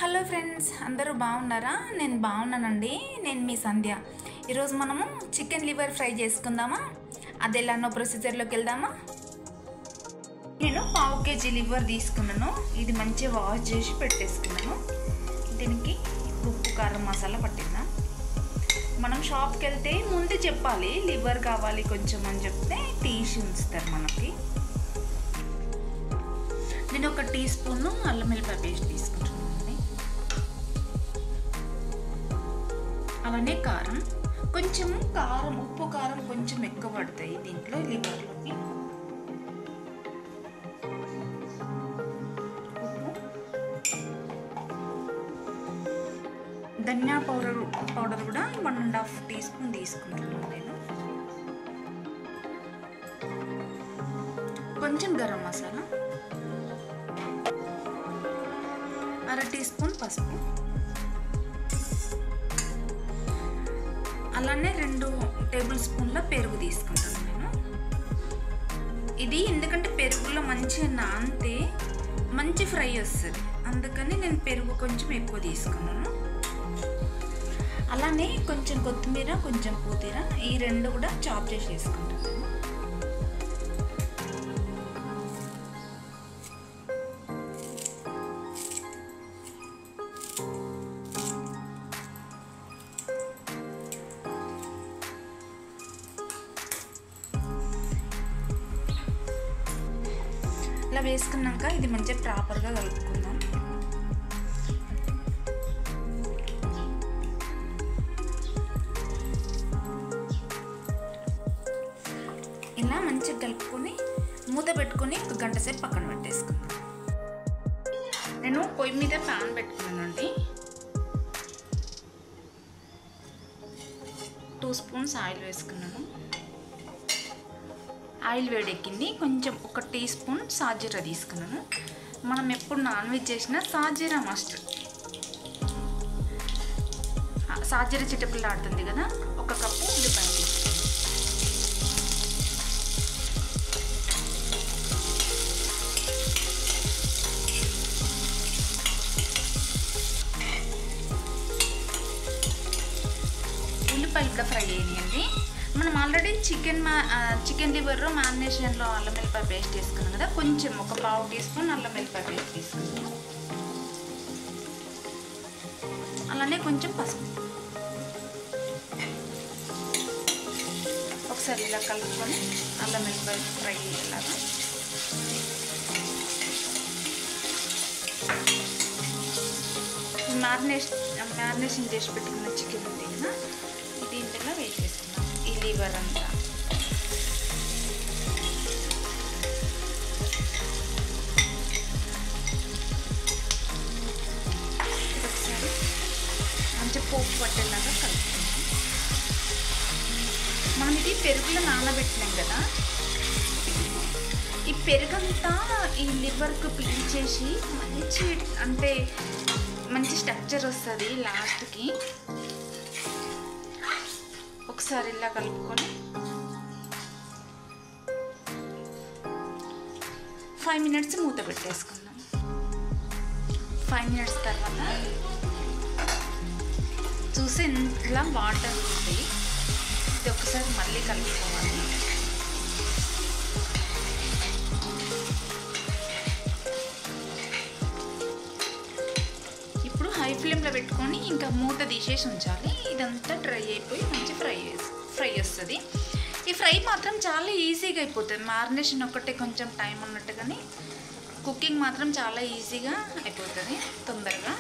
Hello friends, అందరూ బాగున్నారా? నేను బాగున్నానండి. నేను మీ సంధ్య. ఈరోజు మనము చికెన్ లివర్ ఫ్రై చేసుకుందామా? అది ఎలానో ప్రొసీజర్లోకి వెళ్దామా? నేను 1/2 kg లివర్ తీసుకున్నాను. ఇది మంచిగా వాష్ చేసి పెట్టేసుకున్నాను. దీనికి ఉప్పు కారం మసాలా పట్టిందా. మనం షాప్కి వెళ్తే ముందే చెప్పాలి లివర్ కావాలి కొంచెం అని చెప్తే తీసి ఉంచుతారు మనకి. నేను 1 టీ స్పూన్ అల్లం వెల్లిపాయ పేస్ట్ తీసుకుంటున్నాను. అలానే కారం, కొంచెం కారం ఉప్పు కారం కొంచెం ఎక్కువ పడతాయి దీంట్లో లివర్లోకి. ఉప్పు, ధనియా పౌడర్ కూడా 1.5 టీ స్పూన్ తీసుకుంటున్నాను నేను. కొంచెం గరం మసాలా, 1/2 టీ స్పూన్ పసుపు, అలానే 2 టేబుల్ స్పూన్ల పెరుగు తీసుకుంటాను నేను. ఇది ఎందుకంటే పెరుగులో మంచిగా నానితే మంచి ఫ్రై వస్తుంది, అందుకని నేను పెరుగు కొంచెం ఎక్కువ తీసుకున్నాను. అలానే కొంచెం కొత్తిమీర, కొంచెం పుదీనా, ఈ 2 కూడా చాప్ చేసి వేసుకుంటాను. ఇలా వేసుకున్నాక ఇది మంచిగా ప్రాపర్గా కలుపుకుందాం. ఇలా మంచిగా కలుపుకొని మూత పెట్టుకొని 1 గంట సేపు పక్కన పెట్టేసుకుందాం. నేను పొయ్యి మీద ప్యాన్ పెట్టుకున్నానండి. 2 స్పూన్స్ ఆయిల్ వేసుకున్నాను. ఆయిల్ వేడెక్కింది. కొంచెం 1 టీ స్పూన్ సాజీరా తీసుకున్నాను. మనం ఎప్పుడు నాన్ వెజ్ చేసినా సాజీరా మస్ట్. సాజీరా చిటపిల్లా ఆడుతుంది కదా. 1 కప్పు ఉల్లిపాయ తీసుకున్నాను. ఉల్లిపాయలు కూడా ఫ్రై అయ్యాయండి. మనం ఆల్రెడీ చికెన్ లివర్ మ్యారినేషన్లో అల్లం వెల్లిపాయ పేస్ట్ వేసుకున్నాం కదా. కొంచెం 1/2 టీ స్పూన్ అల్లం వెల్లిపాయ పేస్ట్ తీసుకున్నాం. అలానే కొంచెం పసుపు. ఒకసారి ఇలా కలుపుకొని అల్లం వెల్లిపాయ ఫ్రై అయ్యేలాగా. మ్యారినేషన్ చేసి పెట్టుకున్న చికెన్ ఉంది కదా, దీంట్లో వేసేసుకున్నాం ఈ లివర్ అంతా. ఒకసారి మంచిగా పోపు పట్టేలాగా కలుపుకుందాం. మనం ఇది పెరుగులో నానబెట్టినాం కదా, ఈ పెరుగంతా ఈ లివర్కు పీల్చేసి మంచి స్ట్రక్చర్ వస్తుంది లాస్ట్కి. ఒకసారి ఇలా కలుపుకొని 5 మినిట్స్ మూత పెట్టేసుకుందాం. 5 మినిట్స్ తర్వాత చూసి ఇలా వాటర్ ఉంటాయి. ఇది ఒకసారి మళ్ళీ కలుపుకోవాలి. ఇప్పుడు హై ఫ్లేమ్లో పెట్టుకొని ఇంకా మూత తీసేసి ఉంచాలి. ఇదంతా డ్రై అయిపోయి మంచి ఫ్రై వస్తుంది. ఈ ఫ్రై మాత్రం చాలా ఈజీగా అయిపోతుంది. మ్యారినేషన్ ఒకటే కొంచెం టైం ఉన్నట్టు, కానీ కుకింగ్ మాత్రం చాలా ఈజీగా అయిపోతుంది తొందరగా.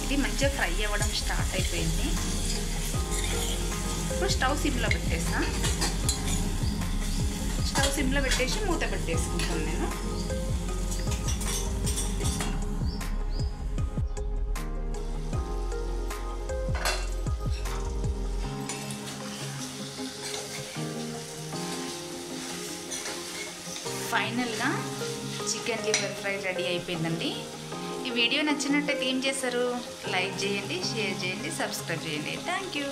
ఇది మంచిగా ఫ్రై అవ్వడం స్టార్ట్ అయిపోయింది. ఇప్పుడు స్టవ్ సిమ్లో పెట్టేసి మూత పెట్టేసుకుంటాను నేను. ఫైనల్గా చికెన్ లివర్ ఫ్రై రెడీ అయిపోయిందండి. ఈ వీడియో నచ్చినట్టయితే ఏం చేస్తారు? లైక్ చేయండి, షేర్ చేయండి, సబ్స్క్రైబ్ చేయండి. Thank you.